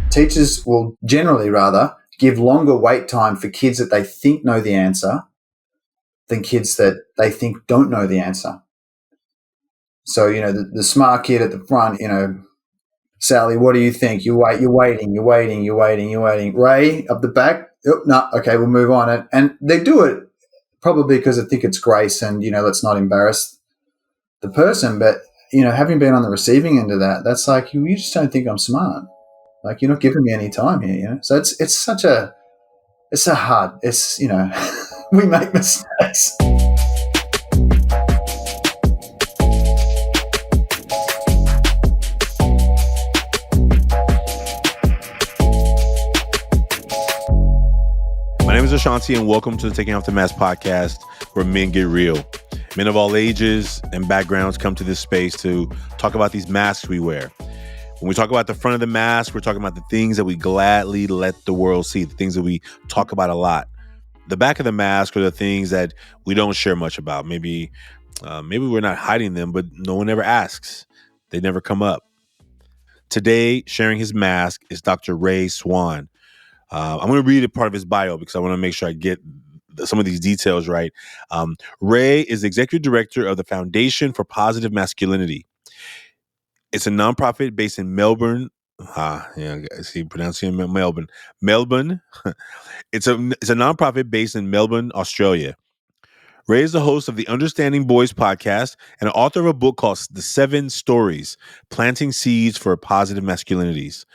Teachers will generally rather give longer wait time for kids that they think know the answer than kids that they think don't know the answer. So, the smart kid at the front, Sally, what do you think? You're waiting. Ray, up the back, no, okay, we'll move on. And they do it probably because they think it's grace and, let's not embarrass the person. But, having been on the receiving end of that, that's like, you just don't think I'm smart. Like, you're not giving me any time here, So it's hard, we make mistakes. My name is Ashanti, and welcome to the Taking Off the Mask podcast, where men get real. Men of all ages and backgrounds come to this space to talk about these masks we wear. When we talk about the front of the mask, we're talking about the things that we gladly let the world see, the things that we talk about a lot. The back of the mask are the things that we don't share much about. Maybe we're not hiding them, but no one ever asks. They never come up. Today, sharing his mask is Dr. Ray Swann. I'm going to read a part of his bio because I want to make sure I get some of these details right. Ray is the executive director of the Foundation for Positive Masculinity. It's a nonprofit based in Melbourne. Pronouncing Melbourne. Melbourne. It's a nonprofit based in Melbourne, Australia. Ray is the host of the Understanding Boys podcast and author of a book called The 7 Stories: Planting Seeds for Positive Masculinities.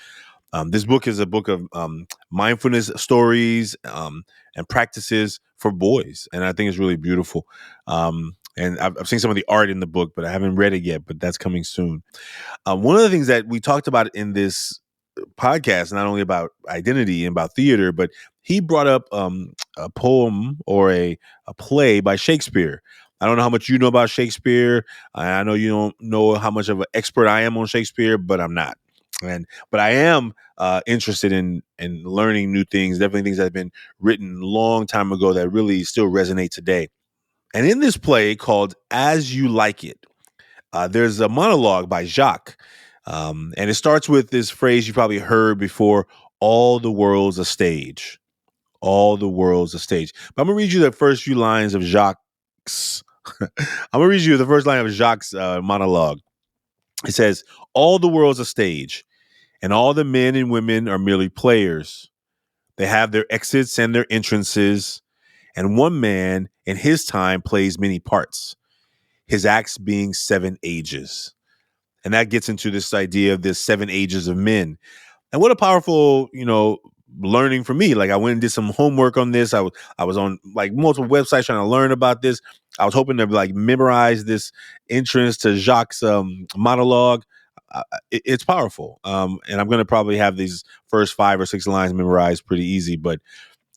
This book is a book of mindfulness stories and practices for boys, and I think it's really beautiful. And I've seen some of the art in the book, but I haven't read it yet, but that's coming soon. One of the things that we talked about in this podcast, not only about identity and about theater, but he brought up a poem or a play by Shakespeare. I don't know how much you know about Shakespeare. I know you don't know how much of an expert I am on Shakespeare, but I'm not. But I am interested in learning new things, definitely things that have been written a long time ago that really still resonate today. And in this play called As You Like It, there's a monologue by Jacques. And it starts with this phrase you probably heard before: all the world's a stage. All the world's a stage. But I'm going to read you the first few lines of Jacques. I'm going to read you the first line of Jacques' monologue. It says, all the world's a stage, and all the men and women are merely players. They have their exits and their entrances, and one man in his time plays many parts, his acts being 7 ages. And that gets into this idea of this 7 ages of men. And what a powerful, learning for me. Like, I went and did some homework on this. I was on like multiple websites trying to learn about this. I was hoping to like memorize this entrance to Jacques' monologue. It's powerful. And I'm going to probably have these first 5 or 6 lines memorized pretty easy. But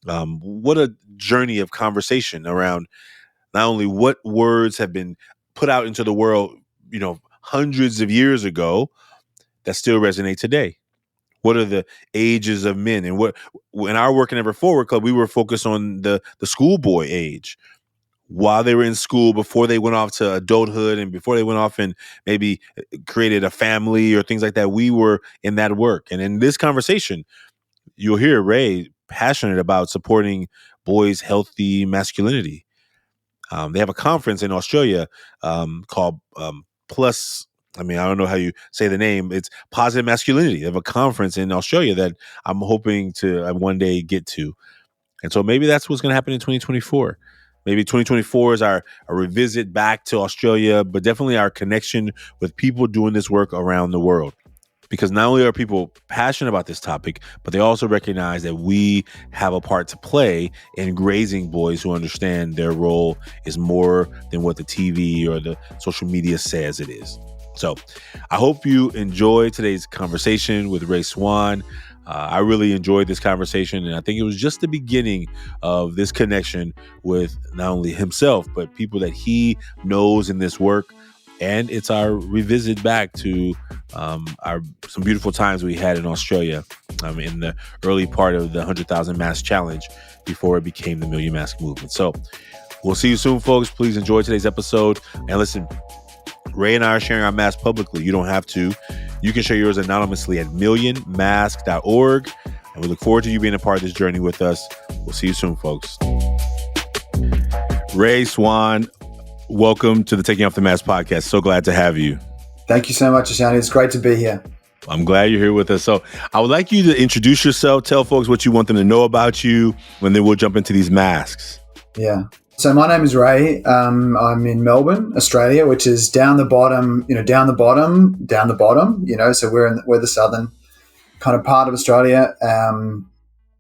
what a journey of conversation around not only what words have been put out into the world, hundreds of years ago that still resonate today. What are the ages of men? And what, in our Work and Ever Forward Club, we were focused on the schoolboy age. While they were in school, before they went off to adulthood and before they went off and maybe created a family or things like that, we were in that work. And in this conversation, you'll hear Ray passionate about supporting boys' healthy masculinity. They have a conference in Australia called I don't know how you say the name. It's Positive Masculinity. They have a conference in Australia that I'm hoping to one day get to. And so maybe that's what's going to happen in 2024. Maybe 2024 is our revisit back to Australia, but definitely our connection with people doing this work around the world. Because not only are people passionate about this topic, but they also recognize that we have a part to play in raising boys who understand their role is more than what the TV or the social media says it is. So I hope you enjoy today's conversation with Ray Swann. I really enjoyed this conversation, and I think it was just the beginning of this connection with not only himself, but people that he knows in this work. And it's our revisit back to some beautiful times we had in Australia in the early part of the 100,000 Mask Challenge before it became the Million Mask Movement. So We'll see you soon, folks. Please enjoy today's episode. And listen, Ray and I are sharing our masks publicly. You don't have to. You can share yours anonymously at millionmask.org. And we look forward to you being a part of this journey with us. We'll see you soon, folks. Ray, Swann, welcome to the Taking Off the Mask podcast. So glad to have you. Thank you so much, Ashanti. It's great to be here. I'm glad you're here with us. So I would like you to introduce yourself, tell folks what you want them to know about you, and then we'll jump into these masks. Yeah. So my name is Ray. I'm in Melbourne, Australia, which is down the bottom. So we're the southern kind of part of Australia.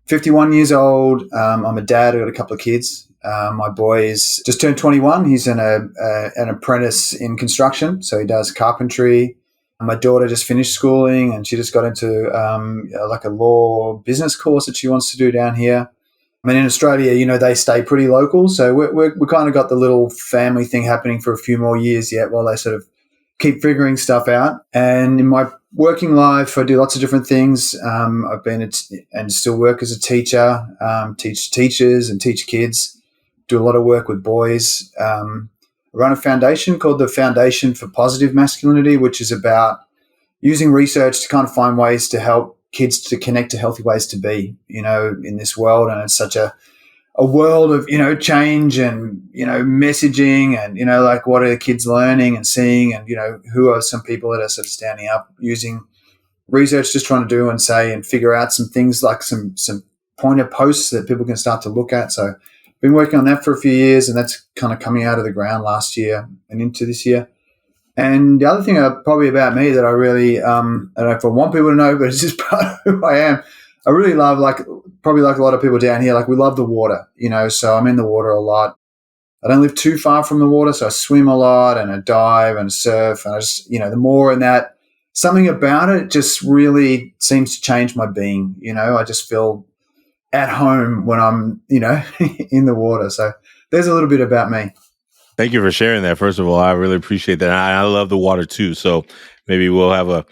51 years old. I'm a dad. I've got a couple of kids. My boy is just turned 21. He's an apprentice in construction, so he does carpentry. My daughter just finished schooling, and she just got into like a law business course that she wants to do down here. I mean, in Australia, they stay pretty local, so we kind of got the little family thing happening for a few more years yet while they sort of keep figuring stuff out. And in my working life, I do lots of different things. I've been and still work as a teacher, teach teachers and teach kids, do a lot of work with boys. I run a foundation called the Foundation for Positive Masculinity, which is about using research to kind of find ways to help kids to connect to healthy ways to be, in this world. And it's such a world of, change and, messaging and, like what are the kids learning and seeing and, who are some people that are sort of standing up using research, just trying to do and say and figure out some things like some pointer posts that people can start to look at. So I've been working on that for a few years, and that's kind of coming out of the ground last year and into this year. And the other thing probably about me that I really, I don't know if I want people to know, but it's just part of who I am. I really love, probably like a lot of people down here, we love the water, so I'm in the water a lot. I don't live too far from the water, so I swim a lot and I dive and surf. And I just, the more in that, something about it just really seems to change my being. I just feel at home when I'm, in the water. So there's a little bit about me. Thank you for sharing that. First of all, I really appreciate that. I love the water too. So maybe we'll have a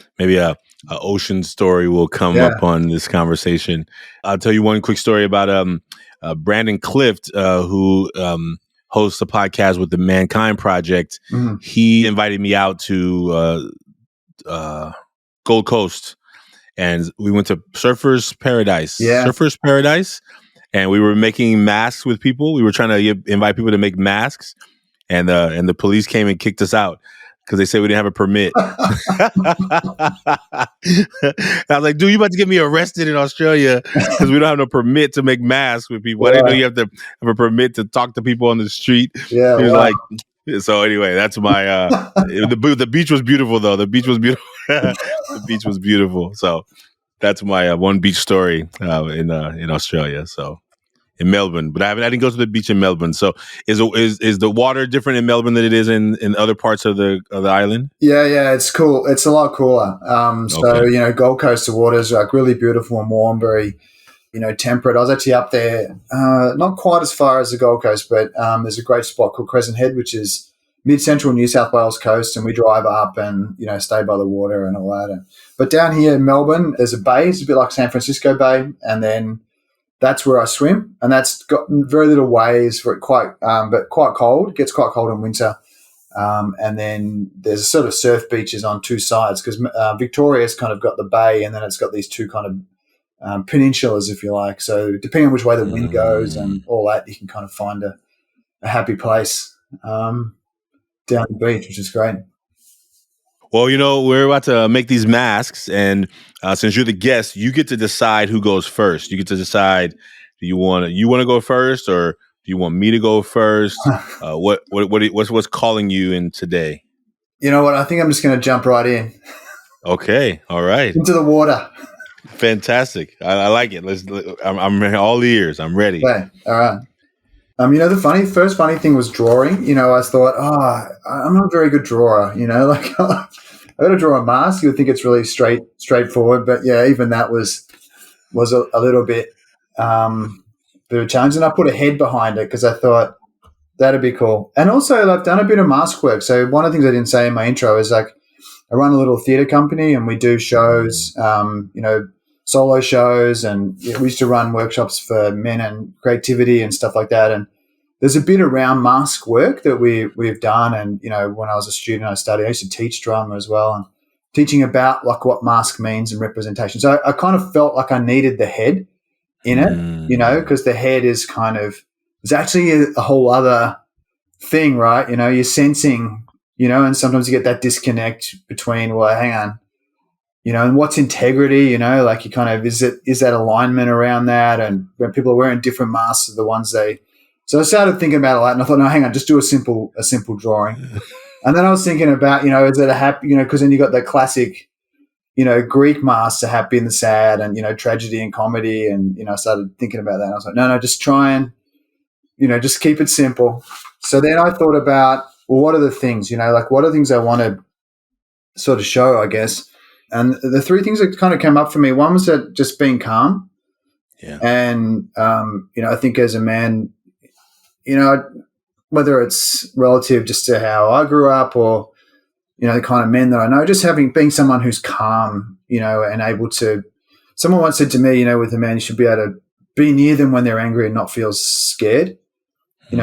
ocean story will come up on this conversation. I'll tell you one quick story about Brandon Clift, who hosts a podcast with the Mankind Project. Mm-hmm. He invited me out to Gold Coast, and we went to Surfers Paradise. Yeah. Surfers Paradise, and we were making masks with people. We were trying to invite people to make masks. And the police came and kicked us out because they said we didn't have a permit. I was like, dude, you about to get me arrested in Australia because we don't have no permit to make masks with people. I didn't know you have to have a permit to talk to people on the street. Yeah, he was like, so anyway, that's my, the beach was beautiful though. The beach was beautiful. The beach was beautiful. So that's my one beach story in Australia. So. In Melbourne, but I didn't go to the beach in Melbourne. So is the water different in Melbourne than it is in other parts of the island? Yeah, it's cool. It's a lot cooler. So Gold Coast, the water is really beautiful and warm, very temperate. I was actually up there, not quite as far as the Gold Coast, but there's a great spot called Crescent Head, which is mid-central New South Wales coast, and we drive up and stay by the water and all that. But down here in Melbourne, there's a bay. It's a bit like San Francisco Bay, and then that's where I swim, and that's got very little waves for it, but quite cold. It gets quite cold in winter. And then there's sort of surf beaches on two sides because Victoria's kind of got the bay, and then it's got these two kind of peninsulas, if you like. So depending on which way the wind goes and all that, you can kind of find a happy place down the beach, which is great. Well, we're about to make these masks, and since you're the guest, you get to decide who goes first. You get to decide: do you want to go first, or do you want me to go first? What's calling you in today? You know what? I think I'm just going to jump right in. Okay, all right. Into the water. Fantastic. I like it. I'm all ears. I'm ready. Okay, all right. The first funny thing was drawing. I thought, I'm not a very good drawer. I got to draw a mask. You would think it's really straightforward, but yeah, even that was a little bit of a challenge. And I put a head behind it because I thought that'd be cool. And also, I've done a bit of mask work. So one of the things I didn't say in my intro is I run a little theatre company, and we do shows. Solo shows, and we used to run workshops for men and creativity and stuff like that. And there's a bit around mask work that we've done. And, when I was a student, I used to teach drama as well, and teaching about like what mask means and representation. So I kind of felt like I needed the head in it, because the head is kind of, it's actually a whole other thing, right? You're sensing, and sometimes you get that disconnect between, well, hang on, and what's integrity, like you kind of, is that alignment around that? And when people are wearing different masks, are the ones so I started thinking about that, and I thought, no, hang on, just do a simple drawing. And then I was thinking about, is it a happy, because then you got that classic, Greek masks, the happy and the sad, and, tragedy and comedy. And, I started thinking about that. And I was like, no, just try and, just keep it simple. So then I thought about, well, what are the things, like what are the things I want to sort of show, I guess. And the three things that kind of came up for me, one was that just being calm. Yeah. And, I think as a man, whether it's relative just to how I grew up or, the kind of men that I know, just being someone who's calm, and able to, someone once said to me, with a man, you should be able to be near them when they're angry and not feel scared.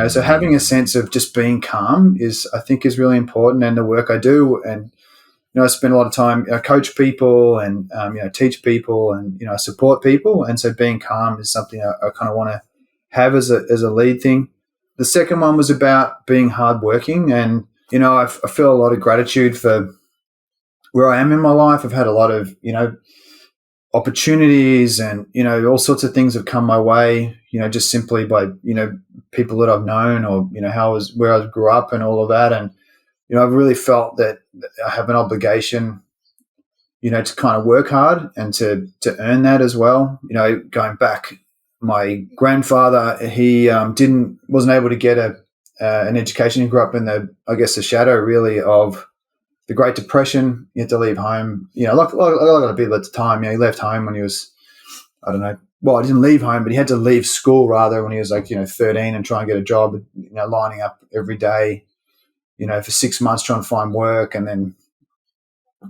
So having a sense of just being calm I think is really important. And the work I do, and, I spend a lot of time, I coach people and, teach people and, I support people. And so being calm is something I kind of want to have as a lead thing. The second one was about being hardworking. And, I feel a lot of gratitude for where I am in my life. I've had a lot of, opportunities and, all sorts of things have come my way, just simply by, people that I've known or, where I grew up and all of that. And, I've really felt that I have an obligation, to kind of work hard and to earn that as well. Going back, my grandfather, he wasn't able to get an education. He grew up in the shadow really of the Great Depression. He had to leave home. Like a lot of people at the time, he left home when he was, I don't know. Well, he didn't leave home, but he had to leave school rather when he was 13 and try and get a job, lining up every day, for 6 months trying to find work, and then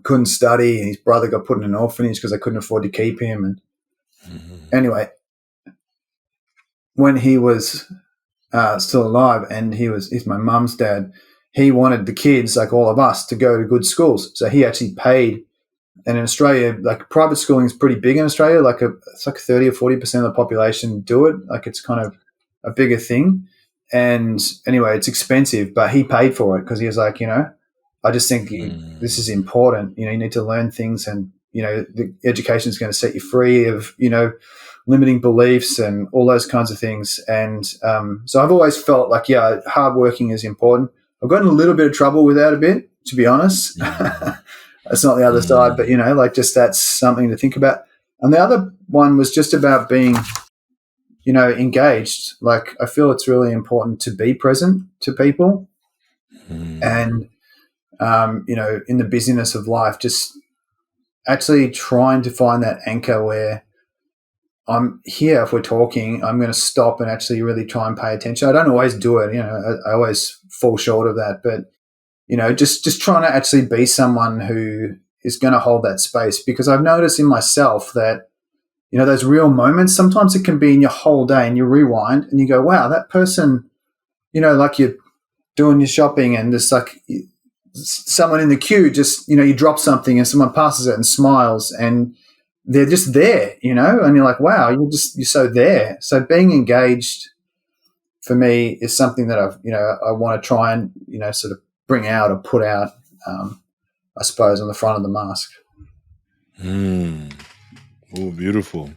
couldn't study. And his brother got put in an orphanage because they couldn't afford to keep him. And anyway, when he was still alive, and he's my mum's dad, he wanted the kids, like all of us, to go to good schools. So he actually paid. And in Australia, like private schooling is pretty big in Australia. It's like 30 or 40% of the population do it. Like it's kind of a bigger thing. And anyway, it's expensive, but he paid for it because he was like, I just think this is important. You need to learn things, and, the education is going to set you free of, limiting beliefs and all those kinds of things. And so I've always felt like, hardworking is important. I've gotten a little bit of trouble with that a bit, to be honest. It's not the other side, but, just that's something to think about. And the other one was just about being, engaged. Like I feel it's really important to be present to people. And, in the busyness of life, just actually trying to find that anchor where I'm here. If we're talking, I'm going to stop and actually really try and pay attention. I don't always do it. I always fall short of that, but, just trying to actually be someone who is going to hold that space, because I've noticed in myself that, those real moments, sometimes it can be in your whole day and you rewind and you go, wow, that person, like you're doing your shopping and just like someone in the queue, just, you drop something and someone passes it and smiles and they're just there, and you're like, wow, you're so there. So being engaged for me is something that I want to try and, sort of bring out or put out, I suppose, on the front of the mask. Oh, beautiful.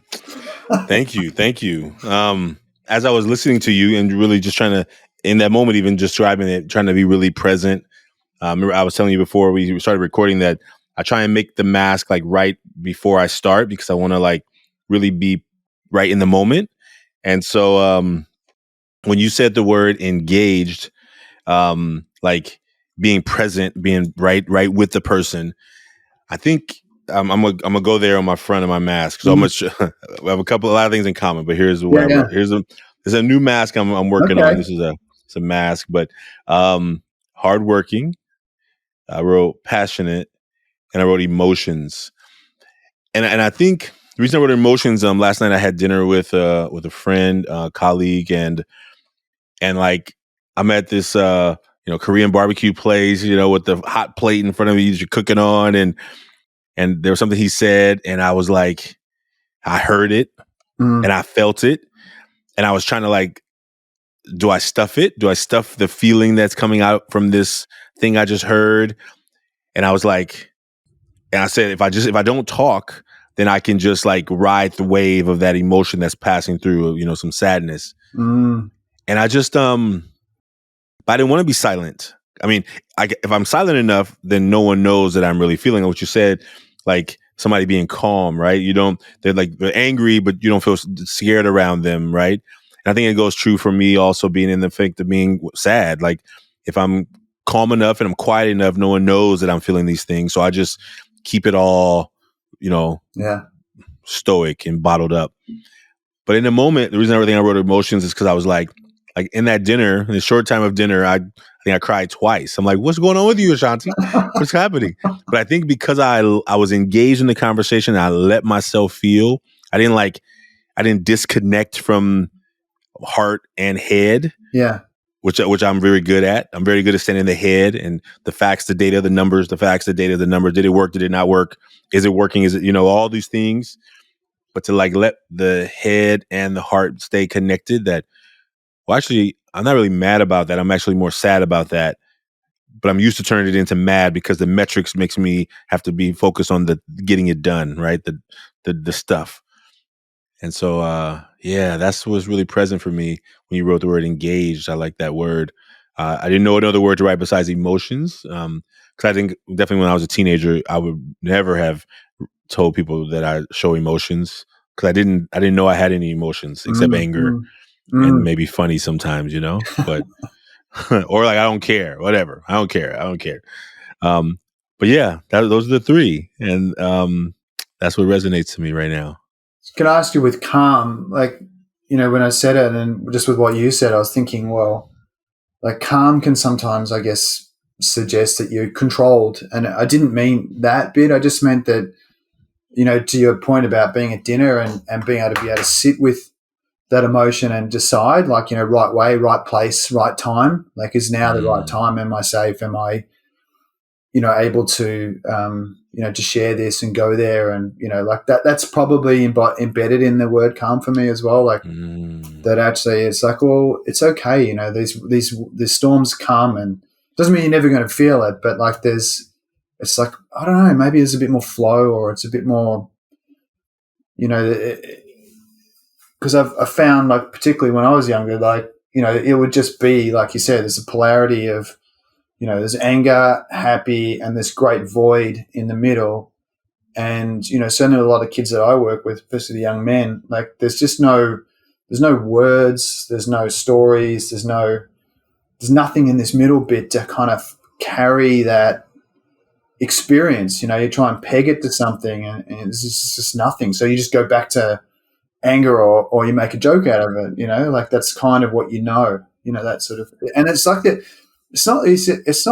Thank you. As I was listening to you and really just trying to, in that moment, even just driving it, trying to be really present. Remember, I was telling you before we started recording that I try and make the mask like right before I start, because I want to like really be right in the moment. And so when you said the word engaged, like being present, being right with the person, I think I'm gonna go there on my front of my mask. So we have a lot of things in common, but here's what I wrote. There's a new mask I'm working on. This is it's a mask, but hardworking. I wrote passionate, and I wrote emotions. And I think the reason I wrote emotions, last night I had dinner with a friend, colleague, and and like I'm at this Korean barbecue place, with the hot plate in front of me you're cooking on, and there was something he said, and I was like, I heard it and I felt it, and I was trying to like, do I stuff it? Do I stuff the feeling that's coming out from this thing I just heard? And I was like, and I said, if I don't talk, then I can just like ride the wave of that emotion that's passing through, some sadness. And I just, but I didn't want to be silent. I mean, if I'm silent enough, then no one knows that I'm really feeling what you said, like somebody being calm, right? They're angry, but you don't feel scared around them, right? And I think it goes true for me also being in the effect of being sad. Like if I'm calm enough and I'm quiet enough, no one knows that I'm feeling these things. So I just keep it all, stoic and bottled up. But in the moment, the reason I wrote emotions is because I was like in that dinner, in the short time of dinner, I think I cried twice. I'm like, what's going on with you, Ashanti? What's happening? But I think because I was engaged in the conversation, I let myself feel. I didn't disconnect from heart and head. Yeah. Which I'm very good at. I'm very good at staying in the head and the facts, the data, the numbers, the facts, the data, the numbers. Did it work? Did it not work? Is it working? Is it, all these things? But to like let the head and the heart stay connected, actually, I'm not really mad about that. I'm actually more sad about that. But I'm used to turning it into mad because the metrics makes me have to be focused on the getting it done, right? The stuff. And so, that's what was really present for me when you wrote the word engaged. I like that word. I didn't know another word to write besides emotions. Because I think definitely when I was a teenager, I would never have told people that I show emotions because I didn't know I had any emotions except anger and maybe funny sometimes, but or like I don't care, whatever. I don't care. But yeah, those are the three, and that's what resonates to me right now. Can I ask you with calm, like, when I said it and just with what you said, I was thinking, well, like calm can sometimes, I guess, suggest that you're controlled. And I didn't mean that bit. I just meant that, to your point about being at dinner and being able to sit with that emotion and decide, like, right way, right place, right time. Like, is now the right time? Am I safe? Am I, able to, to share this and go there? And, like that's probably embedded in the word calm for me as well. Like that actually it's like, well, it's okay. These storms come, and doesn't mean you're never going to feel it, but like it's like, I don't know, maybe there's a bit more flow, or it's a bit more, because I've found, like, particularly when I was younger, like, it would just be, like you said, there's a polarity of, there's anger, happy, and this great void in the middle. And, certainly a lot of kids that I work with, especially the young men, like there's no words, there's no stories, there's nothing in this middle bit to kind of carry that experience. You try and peg it to something, and it's just nothing. So you just go back to anger, or you make a joke out of it, like that's kind of what that sort of, and it's like that. It's not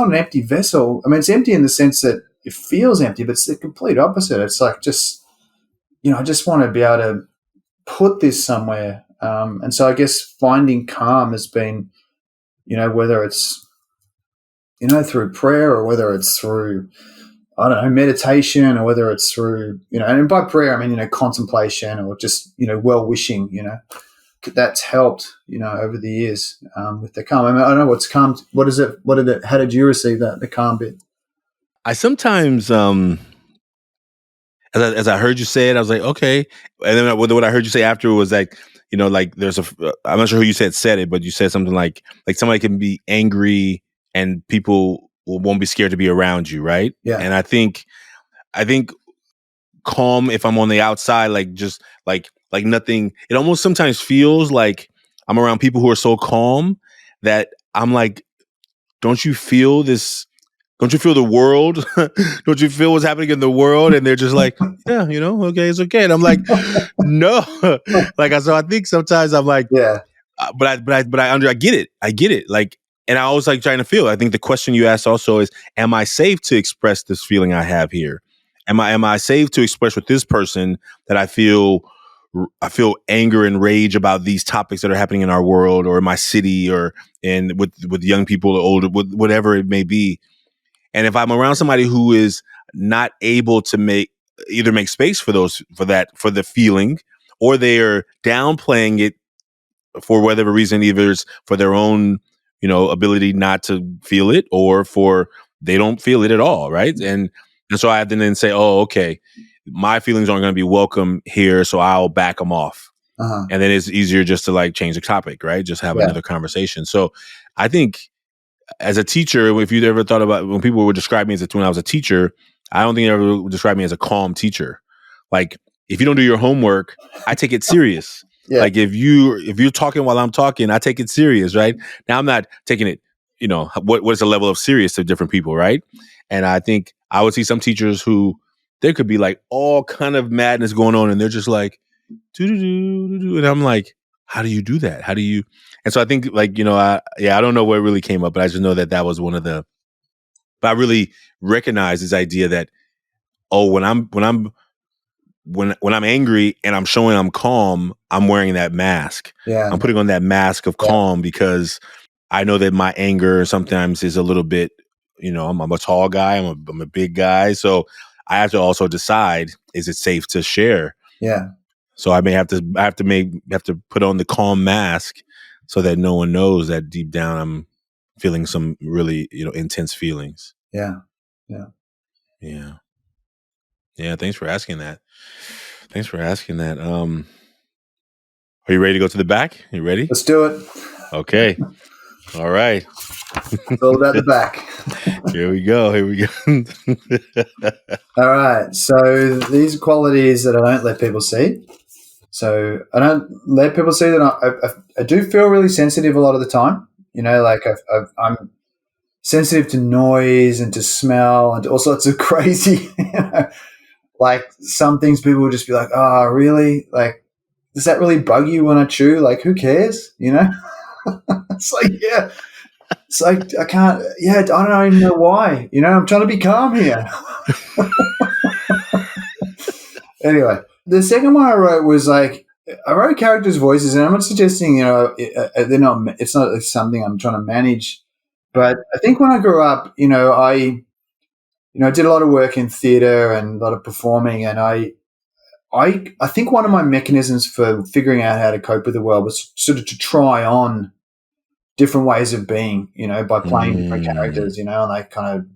an empty vessel. I mean, it's empty in the sense that it feels empty, but it's the complete opposite. It's like, just, I just want to be able to put this somewhere. And so I guess finding calm has been, whether it's, through prayer, or whether it's through, I don't know, meditation, or whether it's through, and by prayer, I mean, contemplation, or just, well-wishing, that's helped, over the years, with the calm. I mean, I don't know what's calm. What is it? How did you receive that, the calm bit? I sometimes, as I heard you say it, I was like, okay. And then what I heard you say after was like, like there's I'm not sure who you said it, but you said something like somebody can be angry and people won't be scared to be around you, right? Yeah. And I think calm, if I'm on the outside, like just like nothing, it almost sometimes feels like I'm around people who are so calm that I'm like, don't you feel this? Don't you feel the world? Don't you feel what's happening in the world? And they're just like, yeah, okay, it's okay. And I'm like, no. So I think sometimes I'm like, yeah, I get it. I get it. Like, and I always like trying to feel. I think the question you asked also is, am I safe to express this feeling I have here? Am I safe to express with this person that I feel I feel anger and rage about these topics that are happening in our world or in my city or with young people or older, with whatever it may be. And if I'm around somebody who is not able to make space for the feeling, or they're downplaying it for whatever reason, either it's for their own, ability not to feel it, or for they don't feel it at all, right? And so I have to then say, oh, okay, my feelings aren't going to be welcome here, so I'll back them off. And then it's easier just to like change the topic, right? Just have another conversation. So I think as a teacher, if you'd ever thought about when people would describe me when I was a teacher, I don't think they ever would describe me as a calm teacher. Like if you don't do your homework, I take it serious. Yeah. Like if you're talking while I'm talking, I take it serious, right? Now I'm not taking it, what is the level of serious to different people, right? And I think I would see some teachers who there could be like all kind of madness going on, and they're just like, and I'm like, how do you do that? How do you? And so I think like, I don't know where it really came up, but I just know that was one of the. But I really recognize this idea that, when I'm angry and I'm showing I'm calm, I'm wearing that mask. Yeah. I'm putting on that mask of calm because I know that my anger sometimes is a little bit, I'm a tall guy, I'm a big guy. So I have to also decide, is it safe to share? Yeah. So I may have to put on the calm mask so that no one knows that deep down I'm feeling some really, intense feelings. Yeah. Yeah. Yeah. Yeah. Thanks for asking that. Are you ready to go to the back? You ready? Let's do it. Okay. All right. It's all about the back. Here we go. All right. So these are qualities that I don't let people see. So I don't let people see that I do feel really sensitive a lot of the time. Like I'm sensitive to noise and to smell and to all sorts of crazy, like some things people will just be like, oh, really? Like, does that really bug you when I chew? Like, who cares? It's like, yeah. It's like, I can't, I don't even know why. I'm trying to be calm here. Anyway, the second one I wrote was like, I wrote characters' voices, and I'm not suggesting, they're not, it's not something I'm trying to manage. But I think when I grew up, I did a lot of work in theater and a lot of performing, and I think one of my mechanisms for figuring out how to cope with the world was sort of to try on different ways of being, by playing different characters, and like kind of,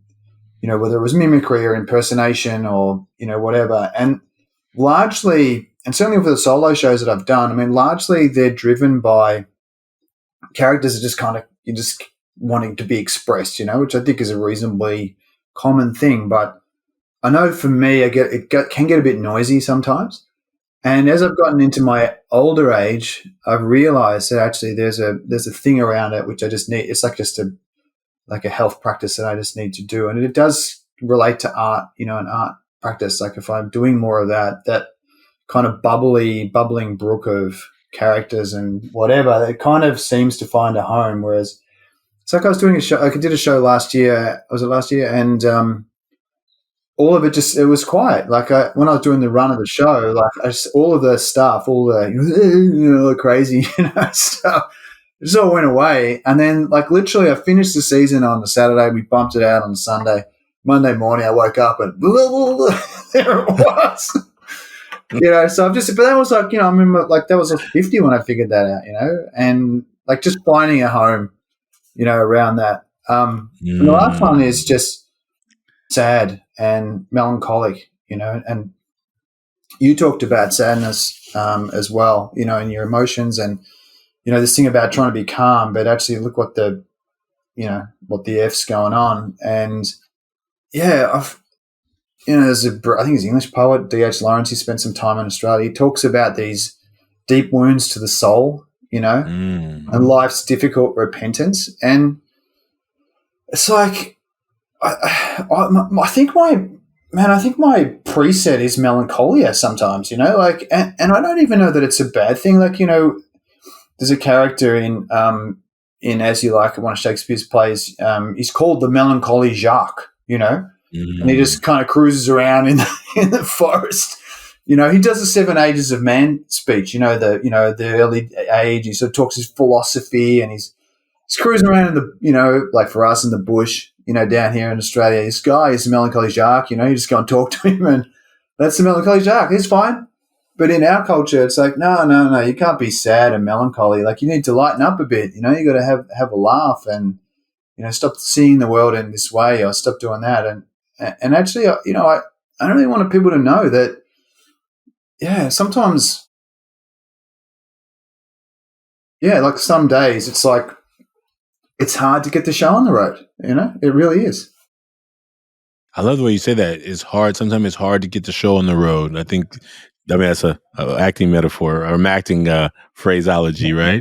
whether it was mimicry or impersonation or, whatever. And largely, and certainly for the solo shows that I've done, I mean, largely they're driven by characters that just kind of, you're just wanting to be expressed, which I think is a reasonably common thing. But I know for me, it can get a bit noisy sometimes. And as I've gotten into my older age, I've realized that actually there's a thing around it which I just need. It's like just a health practice that I just need to do, and it does relate to art, an art practice. Like if I'm doing more of that kind of bubbling brook of characters and whatever, it kind of seems to find a home. Whereas it's like I was doing a show. I did a show last year. Was it last year? And all of it it was quiet. Like when I was doing the run of the show, like all of the stuff, all the crazy stuff, it just all went away. And then like literally I finished the season on the Saturday. We bumped it out on Sunday. Monday morning I woke up and there it was. So I've but that was like, I remember like that was like 50 when I figured that out, and like just finding a home, around that. And the last one is just sad and melancholic, and you talked about sadness as well, and your emotions and, this thing about trying to be calm, but actually look what the F's going on. And there's I think he's an English poet, D.H. Lawrence. He spent some time in Australia. He talks about these deep wounds to the soul, and life's difficult repentance. And it's like, I think my preset is melancholia sometimes, like, and I don't even know that it's a bad thing. Like, there's a character in As You Like It, one of Shakespeare's plays. He's called the melancholy Jacques, and he just kind of cruises around in the forest, He does the 7 Ages of Man speech. The early age. He sort of talks his philosophy, and he's cruising around in the, like for us in the bush, down here in Australia. This guy is the melancholy Jacques. You just go and talk to him, and that's the melancholy Jacques. He's fine. But in our culture, it's like, no, you can't be sad and melancholy. Like, you need to lighten up a bit. You got to have a laugh and, stop seeing the world in this way, or stop doing that. And actually, I don't really want people to know that, yeah, sometimes, yeah, like some days it's like, it's hard to get the show on the road. It really is. I love the way you say that. It's hard. Sometimes it's hard to get the show on the road. I think, that's a acting metaphor or acting phraseology, right?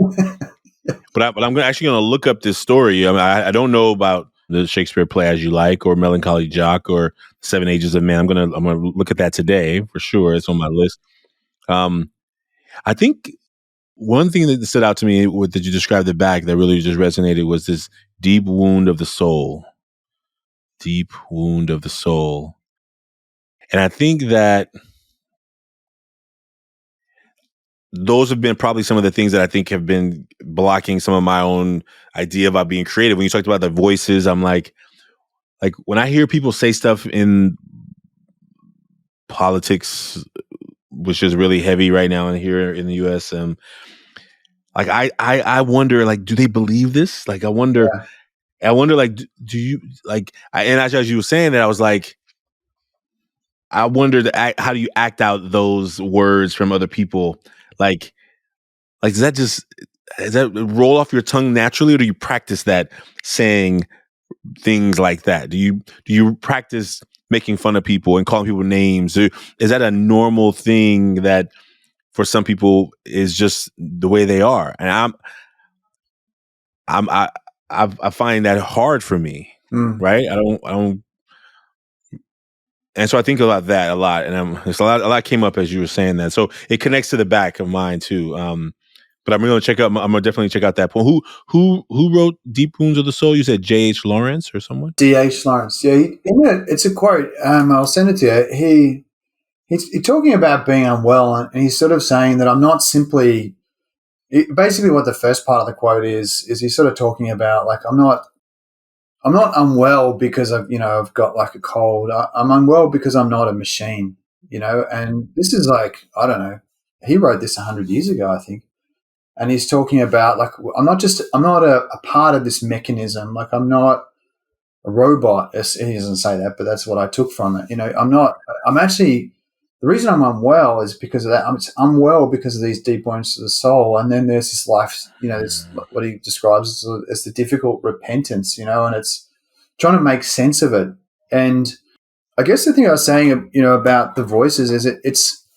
But I'm actually going to look up this story. I don't know about the Shakespeare play As You Like or Melancholy Jock or 7 Ages of Man. I'm gonna look at that today for sure. It's on my list. I think one thing that stood out to me that you described it back that really just resonated was this deep wound of the soul. Deep wound of the soul. And I think that those have been probably some of the things that I think have been blocking some of my own idea about being creative. When you talked about the voices, I'm like when I hear people say stuff in politics, which is really heavy right now here in the US, I wonder, do they believe this? I wonder, do you and as you were saying that, I was like, I wonder how do you act out those words from other people? Does that roll off your tongue naturally, or do you practice that saying things like that? Do you practice making fun of people and calling people names? Is that a normal thing that for some people is just the way they are? And I find that hard for me, right? I don't. And so I think about that a lot, and a lot came up as you were saying that. So it connects to the back of mine too. But I'm gonna definitely check out that poem. Who wrote Deep Wounds of the Soul? You said J.H. Lawrence or someone? D.H. Lawrence. Yeah, it's a quote. I'll send it to you. He's talking about being unwell, and he's sort of saying that I'm not simply. Basically, what the first part of the quote is he's sort of talking about I'm not unwell because I've got like a cold. I'm unwell because I'm not a machine, And this is I don't know. He wrote this 100 years ago, I think. And he's talking about I'm not a part of this mechanism. I'm not a robot. He doesn't say that, but that's what I took from it. I'm actually, the reason I'm unwell is because of that. I'm unwell because of these deep wounds to the soul. And then there's this life, this, what he describes as the difficult repentance, and it's trying to make sense of it. And I guess the thing I was saying, about the voices is it's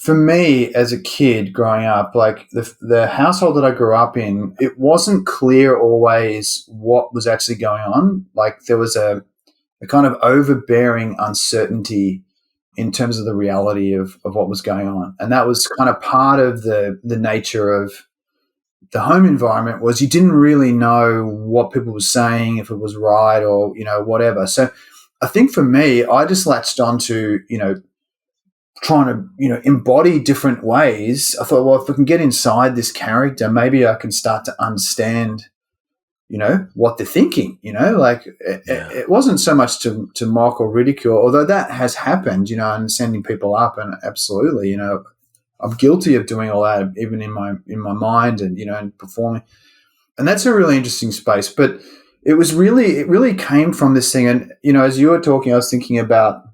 for me as a kid growing up, the household that I grew up in, it wasn't clear always what was actually going on. There was a kind of overbearing uncertainty in terms of the reality of what was going on. And that was kind of part of the nature of the home environment, was you didn't really know what people were saying, if it was right or, whatever. So I think for me, I just latched onto, trying to, embody different ways. I thought, well, if I can get inside this character, maybe I can start to understand, what they're thinking, it wasn't so much to mock or ridicule, although that has happened, and sending people up, and absolutely, I'm guilty of doing all that, even in my mind and, and performing. And that's a really interesting space. But it really came from this thing. And, as you were talking, I was thinking about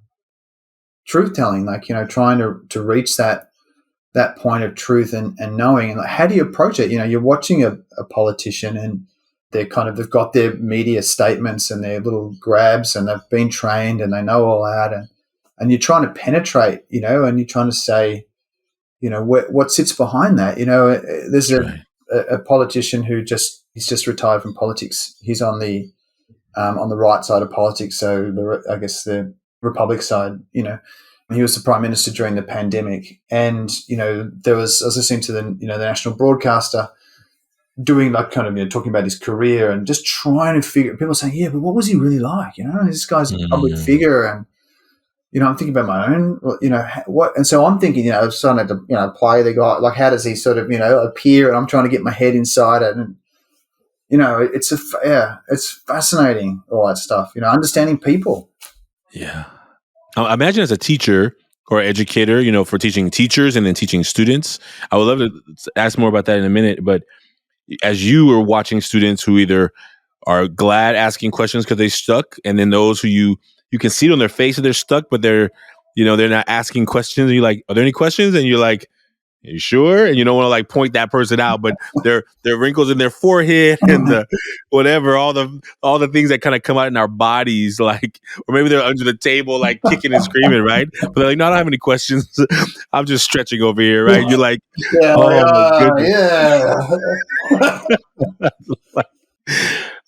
truth telling, trying to reach that point of truth and knowing, and how do you approach it? You're watching a politician, and they've got their media statements and their little grabs, and they've been trained and they know all that. And you're trying to penetrate, and you're trying to say, what sits behind that? There's a politician he's just retired from politics. He's on the right side of politics. So I guess the Republic side, he was the Prime Minister during the pandemic. And, I was listening to the national broadcaster doing talking about his career and just trying to figure, people saying, yeah, but what was he really like? This guy's a public figure. I'm thinking about my own, what, and so I'm thinking, I'm starting to, play the guy, like, how does he sort of, appear, and I'm trying to get my head inside it, and, it's fascinating, all that stuff, understanding people. Yeah. I imagine as a teacher or educator, for teaching teachers and then teaching students, I would love to ask more about that in a minute. But as you are watching students who either are glad asking questions because they stuck, and then those who you can see it on their face that they're stuck, but they're not asking questions. And you're like, are there any questions? And you're like, are you sure? And you don't want to like point that person out, but their wrinkles in their forehead and the whatever, all the things that kind of come out in our bodies, like, or maybe they're under the table, like kicking and screaming, right? But they're like, no, I don't have any questions. I'm just stretching over here, right? You're like, Yeah, oh my goodness. yeah.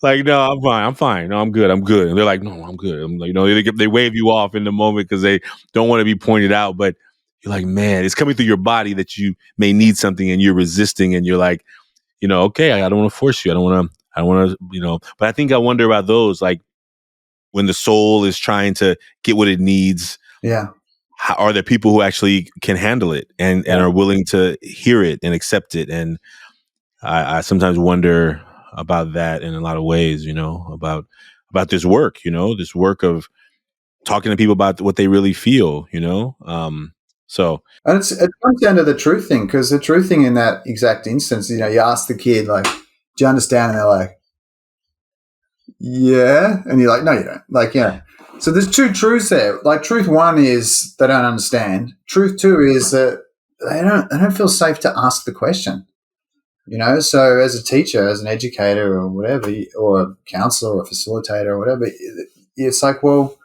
Like, no, I'm fine. I'm fine. No, I'm good. I'm good. And they're like, no, I'm good. I'm like, they wave you off in the moment because they don't want to be pointed out. But you're like, man, it's coming through your body that you may need something and you're resisting. And you're like, okay, I don't want to force you. I don't want to, but I think I wonder about those, like when the soul is trying to get what it needs. Yeah. Are there people who actually can handle it and are willing to hear it and accept it? And I sometimes wonder about that in a lot of ways, about this work, this work of talking to people about what they really feel, so. And it comes down to the truth thing, because the truth thing in that exact instance, you ask the kid, like, do you understand? And they're like, yeah. And you're like, no, you don't. Like, So there's two truths there. Like, truth one is they don't understand. Truth two is that they don't feel safe to ask the question. So as a teacher, as an educator or whatever, or a counselor or a facilitator or whatever, it's like, well,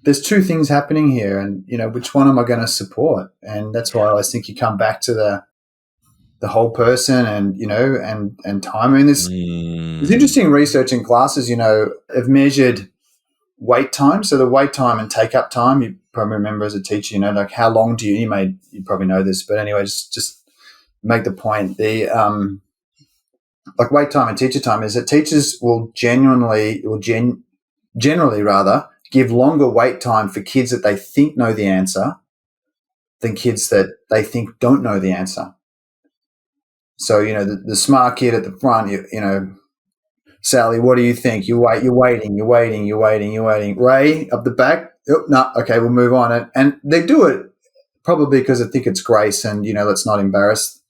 there's two things happening here, and which one am I going to support? And that's why I always think you come back to the whole person, and and time. I mean, there's interesting research in classes, have measured wait time. So the wait time and take up time, you probably remember as a teacher, like how long do you probably know this, but anyway, just make the point. The like wait time and teacher time is that teachers will generally rather give longer wait time for kids that they think know the answer than kids that they think don't know the answer. So, the smart kid at the front, Sally, what do you think? You're waiting. Ray, up the back, no, okay, we'll move on. And they do it probably because they think it's grace and, let's not embarrass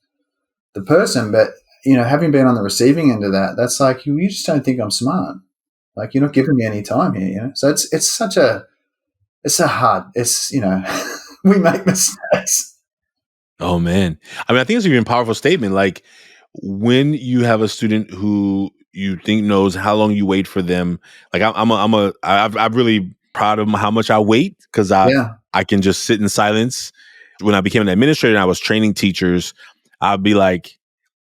the person. But, having been on the receiving end of that, that's like, you just don't think I'm smart. Like, you're not giving me any time here, So it's hard. We make mistakes. Oh man. I mean, I think it's even a powerful statement. Like when you have a student who you think knows how long you wait for them, like I'm really proud of how much I wait because I can just sit in silence. When I became an administrator and I was training teachers, I'd be like,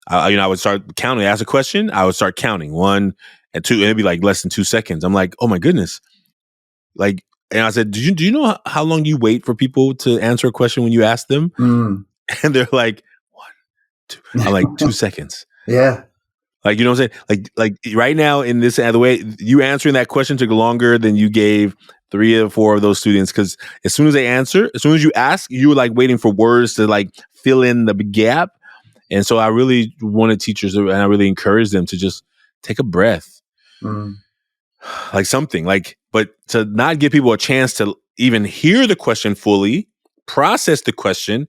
I would start counting. Ask a question, I would start counting 1 and 2, and it'd be like less than 2 seconds. I'm like, oh my goodness. Like, and I said, do you know how long you wait for people to answer a question when you ask them? And they're like, 1, 2. I'm like, 2 seconds. Yeah. Like, you know what I'm saying? Like right now in this, the way you answering that question took longer than you gave 3 or 4 of those students. Cause as soon as they answer, as soon as you ask, you were like waiting for words to like fill in the gap. And so I really wanted teachers, and I really encouraged them to just take a breath. Like something like, but to not give people a chance to even hear the question fully, process the question,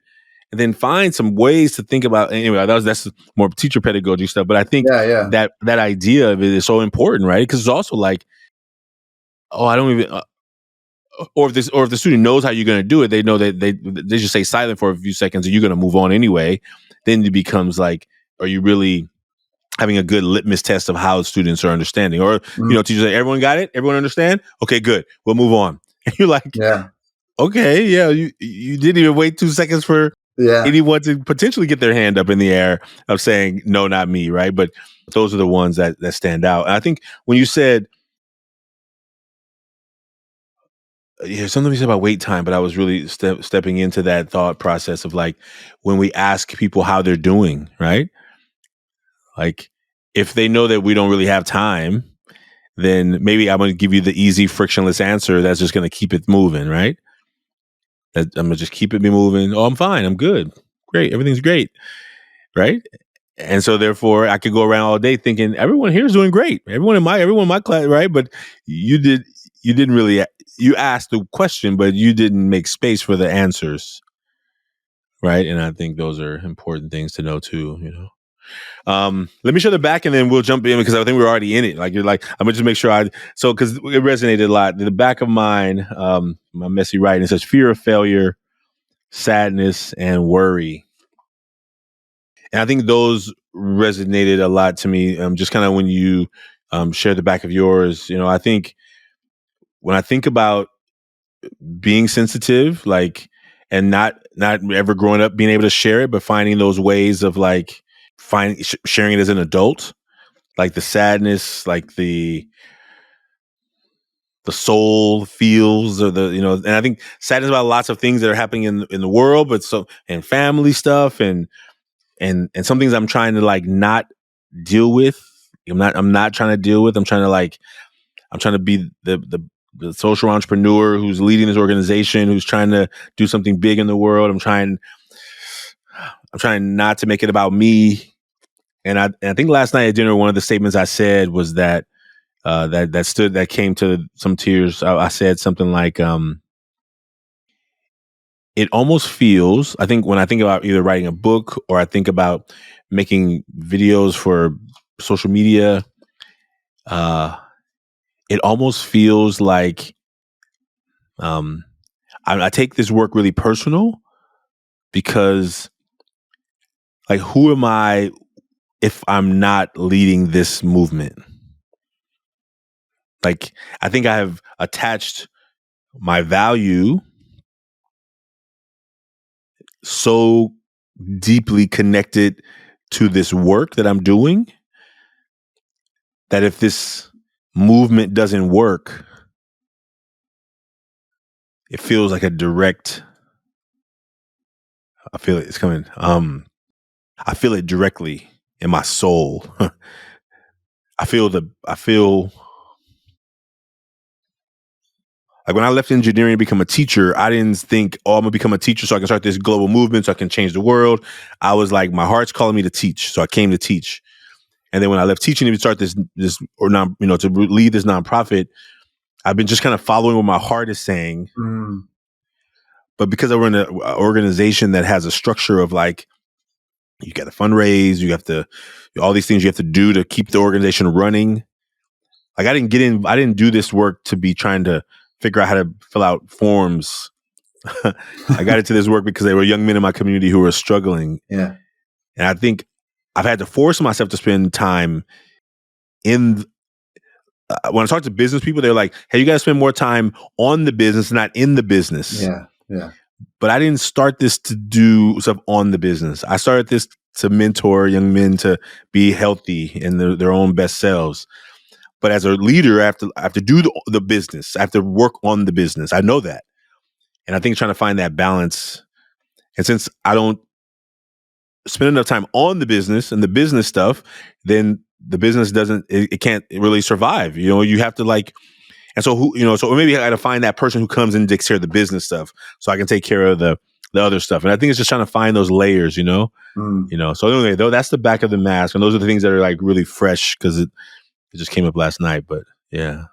and then find some ways to think about. Anyway, that's more teacher pedagogy stuff. But I think that idea of it is so important, right? Because it's also like, oh, I don't even. Or if the student knows how you're going to do it, they know that they just say silent for a few seconds, and you're going to move on anyway. Then it becomes like, are you really having a good litmus test of how students are understanding? Or teachers say, everyone got it, everyone understand. Okay, good. We'll move on. And you're like, okay, yeah, you didn't even wait 2 seconds for anyone to potentially get their hand up in the air of saying, no, not me, right? But those are the ones that stand out. And I think when you said, something you said about wait time, but I was really stepping into that thought process of like, when we ask people how they're doing, right? Like, if they know that we don't really have time, then maybe I'm going to give you the easy, frictionless answer that's just going to keep it moving, right? I'm gonna just keep it be moving. Oh, I'm fine. I'm good. Great. Everything's great. Right. And so therefore I could go around all day thinking everyone here is doing great. Everyone in my class, right? But you didn't really, you asked the question, but you didn't make space for the answers. Right. And I think those are important things to know too, let me show the back and then we'll jump in because I think we're already in it. Like you're like, I'm gonna just make sure because it resonated a lot. The back of mine, my messy writing, it says fear of failure, sadness, and worry. And I think those resonated a lot to me. Just kind of when you share the back of yours, I think when I think about being sensitive, like, and not ever growing up being able to share it, but finding those ways of like sharing it as an adult, like the sadness, like the soul feels, or and I think sadness about lots of things that are happening in the world, but and family stuff and some things I'm trying to like not deal with. I'm not trying to deal with. I'm trying to be the social entrepreneur who's leading this organization, who's trying to do something big in the world. I'm trying not to make it about me. And I think last night at dinner, one of the statements I said was that that came to some tears. I said something like, it almost feels, I think when I think about either writing a book or I think about making videos for social media, it almost feels like I take this work really personal because, like, who am I if I'm not leading this movement? Like, I think I have attached my value so deeply connected to this work that I'm doing that if this movement doesn't work, it feels like a direct, I feel it, it's coming. I feel it directly in my soul. I feel like when I left engineering to become a teacher, I didn't think, oh, I'm gonna become a teacher so I can start this global movement so I can change the world. I was like, my heart's calling me to teach. So I came to teach. And then when I left teaching to start this or non, to lead this nonprofit, I've been just kind of following what my heart is saying. Mm. But because I run an organization that has a structure of like, you got to fundraise, you have to, all these things you have to do to keep the organization running. Like I didn't do this work to be trying to figure out how to fill out forms. I got into this work because there were young men in my community who were struggling. Yeah. And I think I've had to force myself to spend time in, when I talk to business people, they're like, hey, you got to spend more time on the business, not in the business. Yeah. Yeah. But I didn't start this to do stuff on the business. I started this to mentor young men to be healthy in their own best selves. But as a leader, I have to do the business. I have to work on the business. I know that. And I think trying to find that balance. And since I don't spend enough time on the business and the business stuff, then the business it can't really survive. You have to like, and so so maybe I got to find that person who comes and takes care of the business stuff so I can take care of the other stuff. And I think it's just trying to find those layers, So anyway, though, that's the back of the mask. And those are the things that are like really fresh because it just came up last night. But yeah.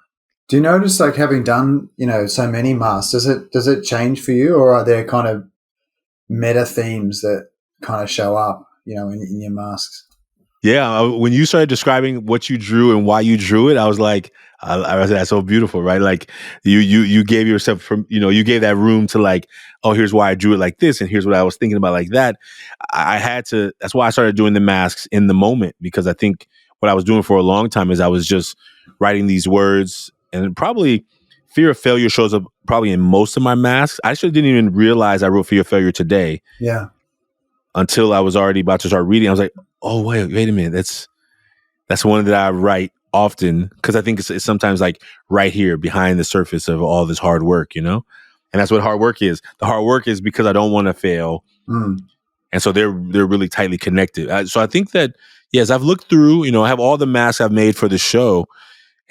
Do you notice, like, having done, so many masks, does it change for you, or are there kind of meta themes that kind of show up, in your masks? Yeah, when you started describing what you drew and why you drew it, I was like, I was that's so beautiful, right? Like you gave yourself you gave that room to like, oh, here's why I drew it like this, and here's what I was thinking about like that. I had to. That's why I started doing the masks in the moment, because I think what I was doing for a long time is I was just writing these words, and probably fear of failure shows up probably in most of my masks. I actually didn't even realize I wrote fear of failure today. Yeah. Until I was already about to start reading, I was like, oh, wait a minute. That's one that I write often because I think it's sometimes like right here behind the surface of all this hard work, And that's what hard work is. The hard work is because I don't want to fail. Mm. And so they're really tightly connected. So I think that, yes, I've looked through, I have all the masks I've made for the show.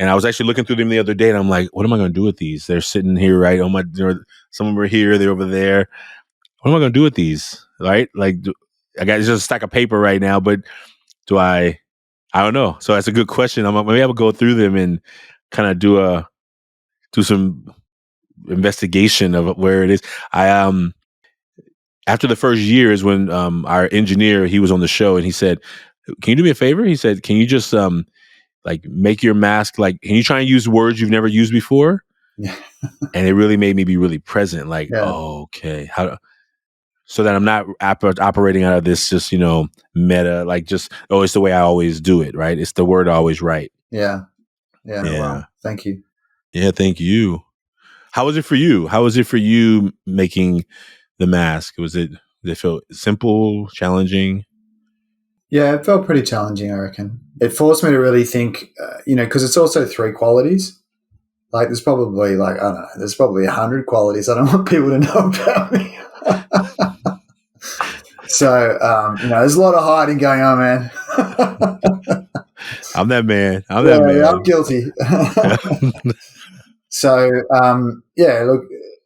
And I was actually looking through them the other day, and I'm like, what am I going to do with these? They're sitting here, right? Some of them are here, they're over there. What am I going to do with these? Right? Like, I got just a stack of paper right now, but do I don't know. So that's a good question. Maybe I will go through them and kind of do some investigation of where it is. After the first year is when our engineer, he was on the show, and he said, can you do me a favor? He said, can you just like make your mask, like, can you try and use words you've never used before? Yeah. And it really made me be really present. Like, Yeah. oh, okay. So that I'm not operating out of this just, meta, like just, oh, it's the way I always do it, right? It's the word I always write. Yeah. Yeah. Yeah. Well, thank you. Yeah, thank you. How was it for you? How was it for you making the mask? Did it feel simple, challenging? Yeah, it felt pretty challenging, I reckon. It forced me to really think, because it's also 3 qualities. Like there's probably I don't know, there's probably 100 qualities I don't want people to know about me. So, there's a lot of hiding going on, man. I'm that man. I'm guilty. So, look,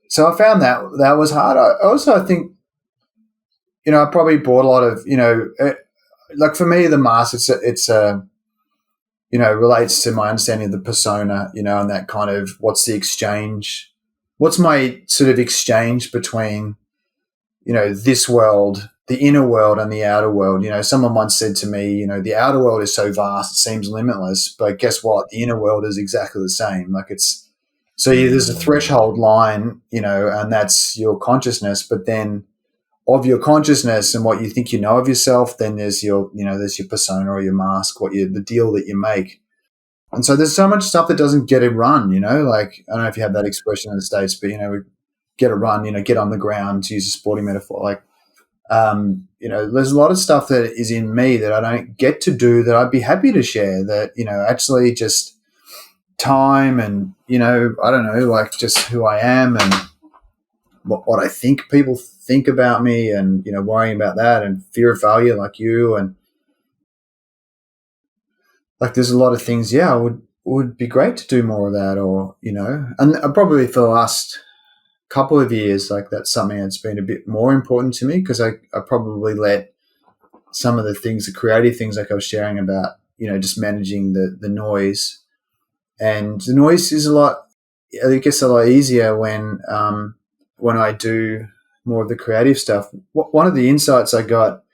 so I found that was hard. I think, I probably bought a lot of, like for me, the mask, it's relates to my understanding of the persona, and that kind of what's my sort of exchange between, this world, the inner world and the outer world. Someone once said to me, the outer world is so vast, it seems limitless, but guess what? The inner world is exactly the same. Like there's a threshold line, and that's your consciousness, but then of your consciousness and what you think of yourself, then there's your persona or your mask, the deal that you make. And so there's so much stuff that doesn't get a run, like, I don't know if you have that expression in the States, but, we get a run, get on the ground, to use a sporting metaphor. Like, there's a lot of stuff that is in me that I don't get to do that I'd be happy to share, that, actually just time and, I don't know, like just who I am and what I think people think about me, and, worrying about that, and fear of failure like you. And like, there's a lot of things, would be great to do more of that, or, and probably for the last couple of years, like that's something that's been a bit more important to me, because I probably let some of the things, the creative things, like I was sharing about, just managing the noise. And the noise is a lot easier when I do more of the creative stuff. One of the insights I got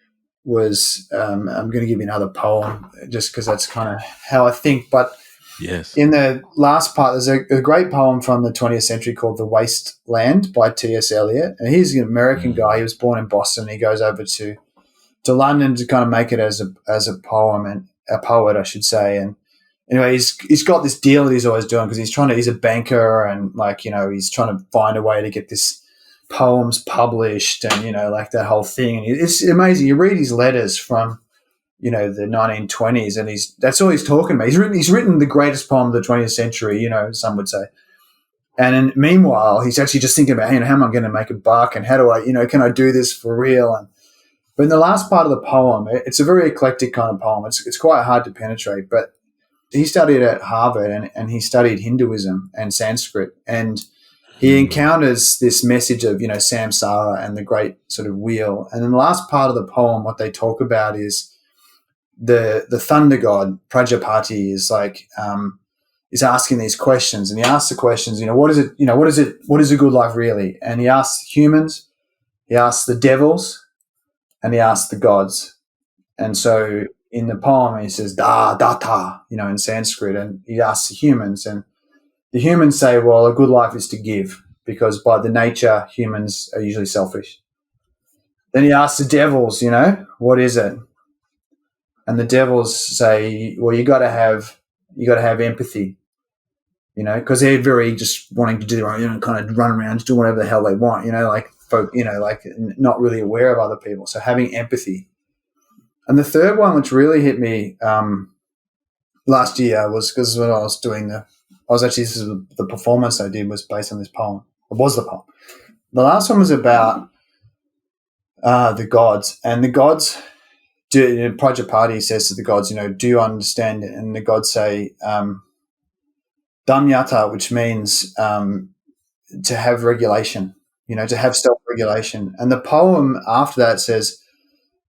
was, I'm going to give you another poem just because that's kind of how I think. But yes, in the last part, there's a great poem from the 20th century called The Wasteland by T.S. Eliot. And he's an American guy. He was born in Boston. He goes over to London to kind of make it as a poem, and a poet, I should say. And anyway, he's got this deal that he's always doing, because he's a banker, and he's trying to find a way to get this poems published, and like that whole thing. And it's amazing. You read his letters from the 1920s, and that's all he's talking about. He's written the greatest poem of the 20th century, some would say. And then, meanwhile, he's actually just thinking about, how am I going to make a buck, and how do I, can I do this for real? But in the last part of the poem, it's a very eclectic kind of poem. It's quite hard to penetrate. But he studied at Harvard, and he studied Hinduism and Sanskrit, and he encounters this message of, samsara and the great sort of wheel. And in the last part of the poem, what they talk about is the thunder god Prajapati is like, is asking these questions, and he asks the questions, what is it, what is a good life really? And he asks humans, he asks the devils, and he asks the gods. And so in the poem, he says da data, in Sanskrit, and he asks the humans, and the humans say, well, a good life is to give, because by the nature, humans are usually selfish. Then he asks the devils, what is it? And the devils say, well, you got to have empathy, because they're very just wanting to do their own, kind of run around, do whatever the hell they want, like folk, like not really aware of other people. So having empathy. And the third one, which really hit me last year, was because when I was doing the performance I did was based on this poem. It was the poem. The last one was about the gods, and the gods. Prajapati says to the gods, do you understand it? And the gods say, damyata, which means to have regulation, to have self-regulation. And the poem after that says,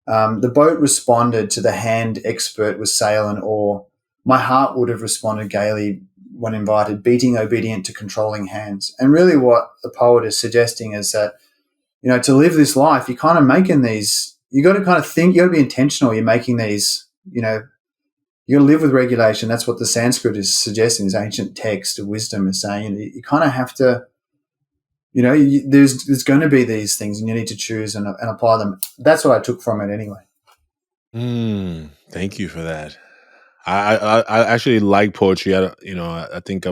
the boat responded to the hand expert with sail and oar. My heart would have responded gaily when invited, beating obedient to controlling hands. And really what the poet is suggesting is that, to live this life, you're kind of making these, you got to kind of think, you got to be intentional. You're making these, you got to live with regulation. That's what the Sanskrit is suggesting, this ancient text of wisdom is saying. You kind of have to, there's going to be these things and you need to choose and apply them. That's what I took from it anyway. Thank you for that. I actually like poetry. I think